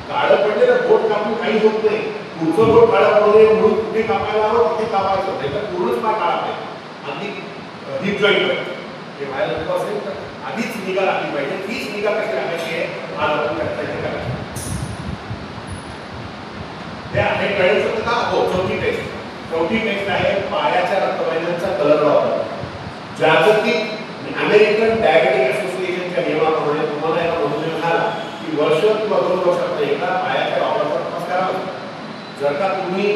Speaker 1: काळं पडलेलं बोट कापून काही होत नाही. पुढचं बोट काळं पडू नये म्हणून कुठे कापायला हवं तिथे कापायचं नाही तर पूर्णच पाय काढा पाहिजे. आधी हिप जॉईंट हे व्हायला नको असेल तर आधीच निगा राखली पाहिजे. तीच निगा कशी राखायची आहे आज आपण चर्चा करायची. हे आहे कळायचं का? हो, चौथी टेस्ट आहे पायाच्या रक्तवाहिन्यांचा कलर वापर. जागतिक अमेरिकन डायबेटिक असोसिएशनच्या नियमाप्रमाणे तुम्हाला एका मधुमेह झाला की वर्ष किंवा 2 वर्षात एकदा पायाच्या वापराचा तपास करावा. जर का तुम्ही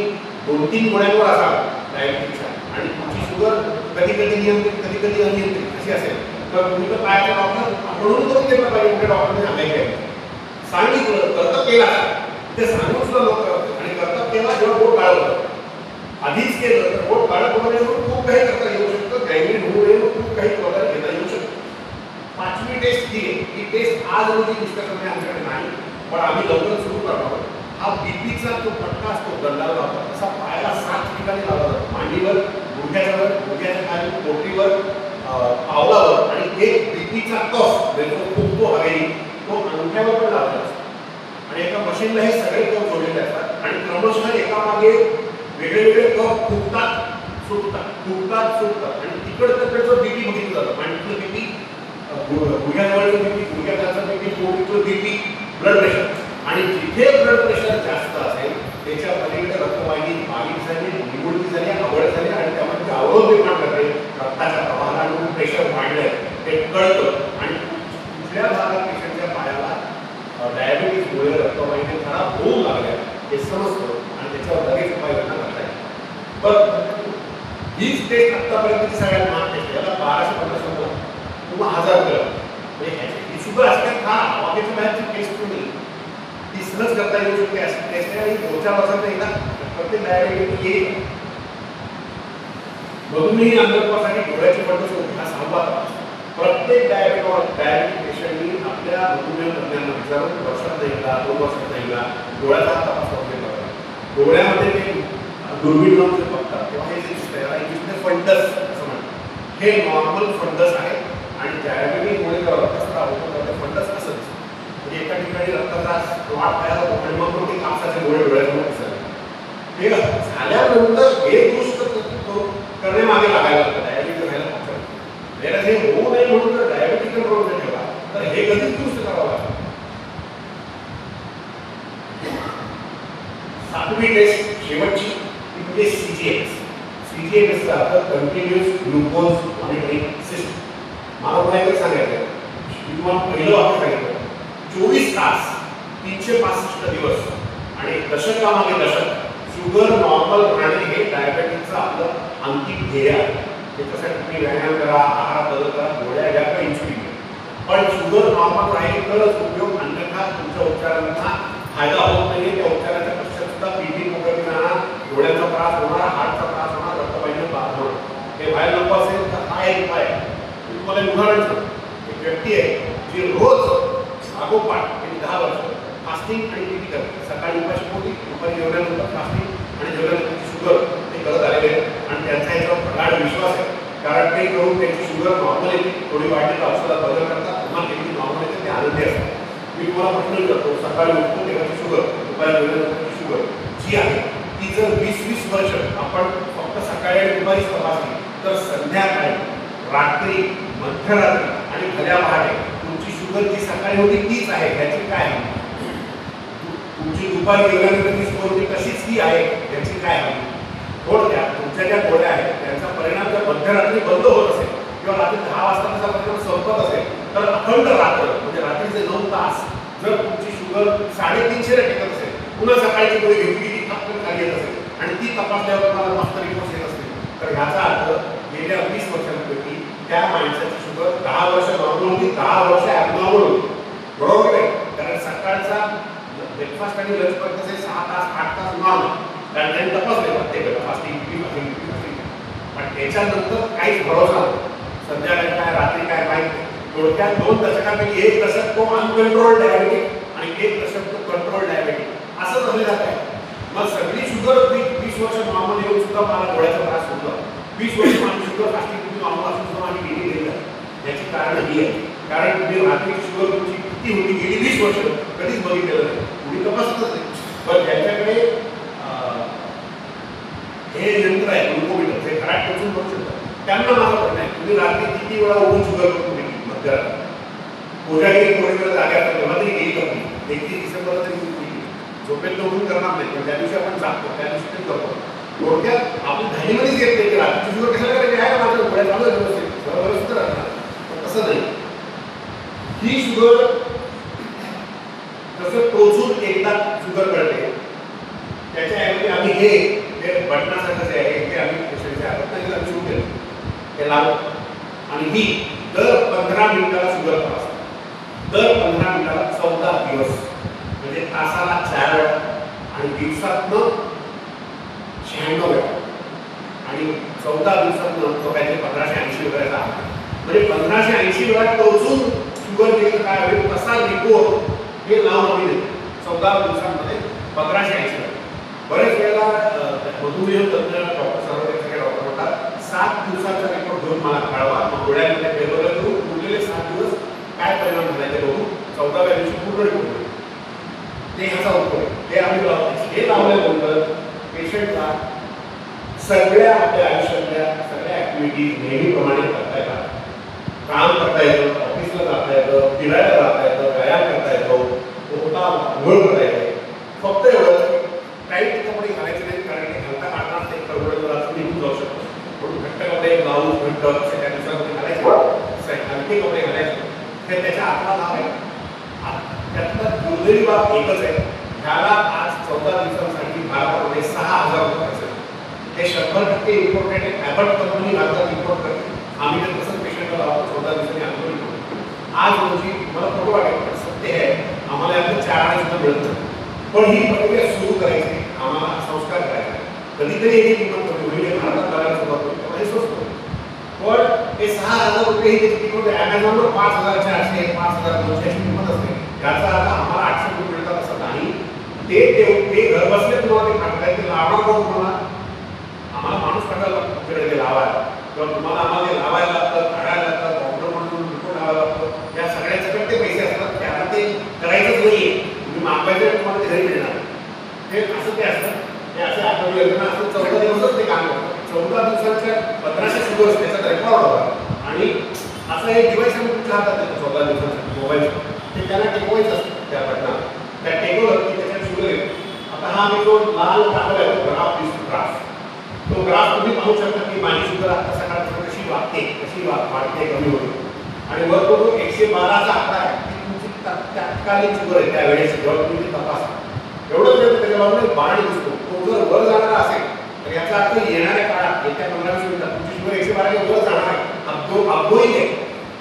Speaker 1: 2-3 गोळ्यांवर असाल डायबेटिकच्या आणि तुमची शुगर कधी कधी नियंत्रित कधी कधी अनियंत्रित अशी असेल तर तुम्ही तर पायाच्या वापर म्हणून करून घेतलं पाहिजे. म्हणजे डॉक्टरने सांगायचे सांगितलं कर्तव्य केला ते सांगून सुद्धा लोक करतात आणि कर्तव्य केला जेव्हा बोट काढलं आधीच केलं तर बोट काढत होण्यावर खूप काही करता येऊ शकतं. गॅंग्रीन होऊ नये खूप काही प्रकार घेता येऊ शकतो. 5वी टेस्ट ही टेस्ट आज रोजी डिस्कस करणे आमच्याकडे नाही पण आम्ही लवकर सुरू करणार. हा बीपीचा जो पट्टा असतो दंडाला लावतात तसा पायाला 7 ठिकाणी लावला जातो. मांडीवर, गुडघ्यावर, गुडघ्याच्या खाली, पोटीवर, पावलावर आणि एक बीपीचा कफ जो फुगतो हवेने तो अंगठ्यावर पण लावला असतो. आणि एका मशीनला हे सगळे कफ जोडलेले असतात आणि क्रमशः एकामागे वेगळे वेगळे कफ फुगतात सुटतात आणि तिकडचं बीपी बघितलं जातं. मांडीतलं बीपी, गुडघ्याजवळचं बीपी, गुडघ्याचं बीपी, पोटीचं बीपी, ब्लड प्रेशर आणि जिथे ब्लड प्रेशर जास्त असेल त्याच्या पलीकडे रक्तवाहिनी बारीक झाली, निवडती झाली, आवड झाली आणि त्यामध्ये अवरोध निर्माण करते. रक्ताच्या प्रवाहाला प्रेशर वाढलंय ते कळतं आणि कुठल्या भागात पेशंटच्या पायाला डायबिटीजमुळे रक्तवाहिनी खराब होऊ लागल्या हे समजतं आणि त्याच्यावर लगेच उपाययोजना करता येईल. पण हीच टेस्ट आतापर्यंतची सगळ्यात महाग टेस्ट याला 1200-1500 किंवा 1000 म्हणजे ही शुगर असल्यास हा आवाक्याच्या बाहेरची टेस्ट तुम्ही ती सहज करता येऊ शकते. अशी टेस्ट आहे आणि 2-4 वर्षात एकदा प्रत्येक डायबिटीज येईल. मधुमेही अंधत्वासाठी डोळ्याची पद्धत हा 6वा तपास. प्रत्येक डायबिटिक पेशंटनी आपल्या मधुमेह तज्ञांना विचारून वर्षात एकदा 2 वर्षात एकदा डोळ्याचा तपास करून करतात. डोळ्यामध्ये ते दुर्बीण लावून जे बघतात तेव्हा हे जे दिसतंय याला इंग्लिशमध्ये फंडस असं म्हणतात. हे नॉर्मल फंडस आहे आणि डायबिटीजमुळे रक्तस्राव होतो तर ते फंडस असं दिसतं. म्हणजे एका ठिकाणी रक्तस्राव वाढ व्हायला होतो आणि मग ते कापसाचे डोळे डोळ्यासमोर दिसतात. हे झाल्यानंतर हे दुष्ट करणे मागे लागायला लागतं डायबिटीज व्हायला लागतं. हे होऊ नये म्हणून जर डायबिटीज कंट्रोल ठेवा तर हे कधीच दुष्ट करावं लागतं. 7वी टेस्ट शेवटची म्हणजे CGMS चा अर्थ कंटिन्युअस ग्लुकोज मॉनिटरिंग सिस्टम. मला पुन्हा सांगायचं तुम्हाला पहिलं वाक्य सांगितलं 24 तास 365 दिवस आणि दशकामागे दशक शुगर नॉर्मल राहणे हे डायबेटिसचं आपलं अंतिम ध्येय आहे. ते कसं तुम्ही व्यायाम करा, आहार बदल करा, गोळ्या घ्या किंवा इन्सुलिन घ्या पण शुगर नॉर्मल राहील तरच उपयोग. अन्यथा तुमच्या उपचारांना फायदा होत नाही. त्या उपचाराच्या पश्चात सुद्धा बीपी वगैरे राहणार, डोळ्याचा त्रास होणार, हार्टचा त्रास होणार, रक्तवाहिनी बाद होणार. हे व्हायला नको असेल तर हा एक उपाय आहे. मी तुम्हाला एक उदाहरण सांगतो. एक व्यक्ती आहे जी रोज लागोपाठ 10 वर्ष फास्टिंग आणि बीपी करते. सकाळी उपाशी पोटी, दुपारी जेवल्यानंतर फास्टिंग आणि जेवल्यानंतर शुगर ते करत आलेले आहेत आणि त्यांचा याच्यावर प्रगाढ विश्वास आहे. कारण ते करून त्यांची शुगर नॉर्मल येते, थोडी वाढली तर औषधात बदल करतात, पुन्हा त्यांची नॉर्मल येते, ते आनंदी असतात. मी तुम्हाला प्रश्न करतो सकाळी उठतो तेव्हाची शुगर, दुपारी जेवल्यानंतरची शुगर जी आहे ती जर 20-20 वर्ष आपण फक्त सकाळी आणि दुपारीच तपासली तर संध्याकाळी, रात्री, मध्यरात्री आणि भल्या पहाटे तुमची शुगर जी सकाळी होती तीच आहे. ह्याची काय आहे? तुमची दुपारी जेवल्यानंतरची शुगर होती तशीच ती आहे, ह्याची काय आहे? थोडक्यात तुमच्या ज्या गोळ्या आहेत त्यांचा परिणाम जर मध्यरात्री बंद होत असेल किंवा रात्री 10 वाजता त्याचा परिणाम संपत असेल तर अखंड रात्र म्हणजे रात्रीचे 9 तास जर तुमची शुगर 350 ला टिकत असेल, पुन्हा सकाळची गोळी घेतली की ती खाली येत असेल आणि ती तपासल्यावर तुम्हाला मस्त रिपोर्ट येत असतील तर ह्याचा अर्थ गेल्या 20 वर्षांपैकी त्या माणसाची शुगर 10 वर्ष नॉर्मल होती, 10 वर्ष ॲबनॉर्मल होती. बरोबर आहे? कारण सकाळचा ब्रेकफास्ट आणि लंच पर्यंत 6 तास 8 तास नॉर्मल, कारण त्यांनी तपासले प्रत्येकाला फास्टिंग पण त्याच्यानंतर काहीच भरोसा नाही. संध्याकाळी काय रात्री काय माहिती. थोडक्यात 2 दशकांपैकी 1 दशक तो अनकंट्रोल डायबेटिक आणि 1 दशक तो कंट्रोल डायबेटिक असं झालं जात आहे. मग सगळी शुगर 20 वर्ष नॉर्मल येऊन सुद्धा मला डोळ्याचा त्रास होतो. 20 वर्ष माझी शुगर फास्टिंग नॉर्मल असून सुद्धा माझी गेली गेली आहे. याची कारण ही आहे, कारण तुम्ही रात्रीची शुगर तुमची किती होती गेली 20 वर्ष कधीच बघितलेलं नाही, तुम्ही तपासतच नाही. पण ज्यांच्याकडे हे यंत्र आहे ग्लुकोमीटर, जे घरात टोचून करू शकतात, त्यांना मला वाटत नाही तुम्ही रात्री किती वेळा उठून शुगर करून गेली मध्यरात्री कोजागिरी पौर्णिमेला जागा तेव्हा तरी गेली कमी 31 डिसेंबरला तरी झोपेत उठून करणार नाही, पण त्या दिवशी आपण जातो त्या दिवशी ते करतो. थोडक्यात आपण घाईमध्येच येत नाही की रात्रीची शुगर कशाला करायची आहे, माझं डोळ्यात चालू आहे व्यवस्थित बरोबर सुद्धा राहणार, पण तसं नाही. ही शुगर तसं टोचून एकदा शुगर कळते, त्याच्याऐवजी आम्ही हे बटनासारखं जे आहे ते आम्ही पेशंटच्या रत्नागिरीला सुरू केलं हे लागू, आणि ही दर 15 मिनिटाला शुगर तपास, दर 15 मिनिटाला 14 दिवस, म्हणजे तासाला 4 वेळा आणि दिवसातनं 96 वेळा, आणि 14 दिवसातनं तो काहीतरी 1580 वेळाचा आहे. म्हणजे 1580 वेळा टोचून शुगर केलं काय होईल तसा रिपोर्ट हे नाव आम्ही देतो 14 दिवसांमध्ये 1580 वेळा. बरेच वेळेला मधुमेह तज्ञ डॉक्टर सर्व डॉक्टर म्हणतात 7 दिवसाचा रिपोर्ट घेऊन मला कळवा, मग डोळ्यामध्ये फेरबदल करून उरलेले 7 दिवस काय परिणाम झाला ते बघू 14व्या दिवशी पूर्ण रिपोर्ट ते ह्याचा उपयोग ते आम्ही लावतो. हे लावल्यानंतर पेशंटला सगळ्या आपल्या आयुष्यातल्या सगळ्या ऍक्टिव्हिटीज नेहमीप्रमाणे करता येतात. काम करता येतं, ऑफिसला जाता येतं, फिरायला जाता येतं, व्यायाम करता येतो, पोहता आंघोळ करता येते. फक्त एवढं टाईट कपडे घालायचे नाही, कारण ते घालता काढणार ते कपड्यावर असं निघून जाऊ शकतो. म्हणून घट्ट कपडे ब्लाऊज घट्ट त्या दिवसामध्ये घालायचे, हलके कपडे घालायचे, हे त्याच्या आतला नाव आहे. त्यातला दुर्दैवी बाब एकच आहे, ह्याला आज 14 दिवसांसाठी भारतामध्ये 6000 रुपये खर्च आहे. हे 100% इम्पॉर्टंट आहे. ॲबट कंपनी भारतात इम्पोर्ट करते, आम्ही तर तसंच पेशंटला लावतो 14 दिवसांनी आंदोलन करतो. आज रोजी मला फोटो वाटेल पण सत्य आहे, आम्हाला यातलं 4 आणे सुद्धा मिळत नाही. पण ही प्रक्रिया सुरू करायची, आम्हाला संस्कार करायचा. कधीतरी याची किंमत कमी होईल, भारतात करायला सुरुवात होईल तेव्हा हे स्वस्त होईल. पण हे 6000 रुपये ही त्याची किंमत ॲमेझॉनवर 5400 5200 अशी किंमत असते. याचा अर्थ आम्हाला 800 रुपये मिळतात असं नाही. ते घर बसले तुम्हाला ते टाकताय, ते लावणार कोण तुम्हाला? आम्हाला माणूस टाकायला लागतो तुमच्याकडे ते लावायला, किंवा तुम्हाला आम्हाला ते लावायला लागतं, काढायला लागतं, डॉक्टर म्हणून रिपोर्ट लावायला लागतं. या सगळ्याच्याकडे ते पैसे असतात, त्याला ते करायचंच नाही आहे. तुम्ही मागवायचं तुम्हाला ते घरी मिळणार. हे असं ते असतं, हे असे आठवडे असं 14 दिवसच ते काम करतात. 14 दिवसाच्या 1500 शुगर त्याचा रेकॉर्ड होता, आणि असं एक डिव्हाइस आम्ही तुमच्या हातात देतो 14 दिवसांसाठी मोबाईलचं, ते त्याला टेकवायचं असतं त्या बटनाला. त्या टेकवलं की त्याच्यात शुगर येतो. आता हा मी जो लाल दाखवला आहे ग्राफ दिसतो, ग्राफ तो ग्राफ तुम्ही पाहू शकता की माझी शुगर आता सकाळची कशी वाढते, कशी वाढते, कमी होते, आणि वर तो 112चा आकडा आहे, ती तुमची तत्कालीन शुगर आहे त्यावेळेस जेव्हा तुम्ही ते तपासा. एवढंच वेळ त्याच्याबरोबर बाण दिसतो, तो जर वर जाणारा असेल तर याचा अर्थ येणाऱ्या काळात येत्या 15-20 मिनिटात तुमची शुगर 112 वर जाणार आहे, अब्दोही आहे.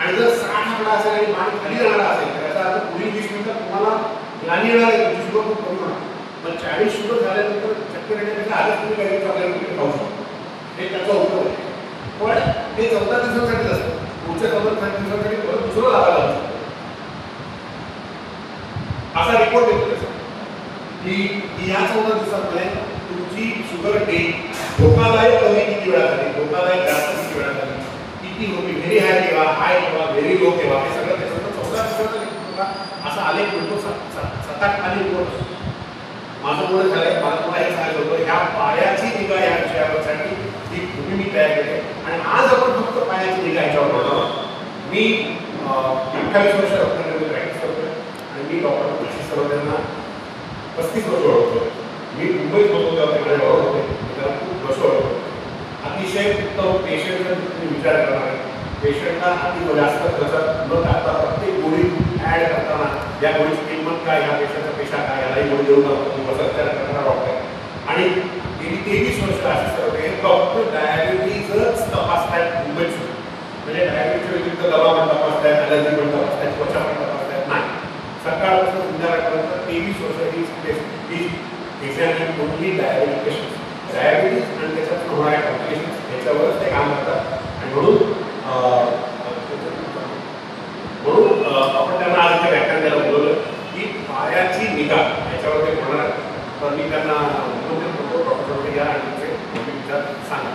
Speaker 1: आणि जर 60 आकडा असेल आणि बाण खाली जाणारा असेल तर याचा अर्थ पुढील 20 मिनिटात तुम्हाला ग्लानी येणार आहे, तुमची शुगर खूप कमी होणार. पण 40 शुगर झाल्यानंतर चक्कर येण्यापेक्षा आधीच तुम्ही काही चॉकलेट खाऊ शकतो, हे त्याचा उपयोग आहे. पण हे 14 दिवसांसाठीच असतं, पुढच्या 14 दिवसांसाठी परत दुसरं लावायला लागतं. असा रिपोर्ट येतो त्याचा की या 14 दिवसांमध्ये तुमची शुगर धोकादायक कमी किती वेळा झाली, धोकादायक जास्त किती वेळा झाली, किती होती, व्हेरी हाय केव्हा, हाय केव्हा, व्हेरी लो केव्हा, हे सगळं त्याच्यानंतर 14 दिवसाचा असा आलेख मिळतो. 7-8 खाली रिपोर्ट असतो. माझं पुढे झालंय, मला तुम्हाला हे सांगायचं होतं, ह्या पायाची निगा या विषयावरसाठी ही भूमी मी तयार केली, आणि आज आपण फक्त पायाची निगा याच्यावर बोलणार. मी 28 वर्ष डॉक्टरमध्ये प्रॅक्टिस करतोय, आणि मी डॉक्टर अशी सर्वजणांना 35 वर्ष ओळखतो. मी मुंबईत होतो तेव्हा ते माझ्याबरोबर होते, त्याला खूप वर्ष ओळखतो. अतिशय उत्तम पेशंटचा तुम्ही विचार करणार आहे. पेशंटला अति जास्त खर्चात न टाकता प्रत्येक गोळी ॲड करताना या गोळीची किंमत काय, या पेशंटचा पेशा काय, यालाही गोळी देऊ नका विचार करणारा डॉक्टर आहे. आणि गेली 23 वर्ष अशी सर्व डॉक्टर डायबिटीजच तपासतात म्हणजे डायबिटीसच्या व्यतिरिक्त दमा पण तपासतायत, ॲलर्जी पण तपासतायत, त्वचा पण तपासतायत नाही. सकाळपासून संध्याकाळपर्यंत 23 वर्ष ही एक्झॅमिन ओनली डायबिटिक पेशंट्स. डायबिटीस आणि त्याच्यातून होणाऱ्या कॉम्प्लिकेशन्स ह्याच्यावरच ते काम करतात. आणि म्हणून आपण त्यांना आज ते व्याख्यान द्यायला बोलवलं की पायाची निगा याच्यावर ते बोलणार. तर मी त्यांना प्रोफेसर या आणि सांगा.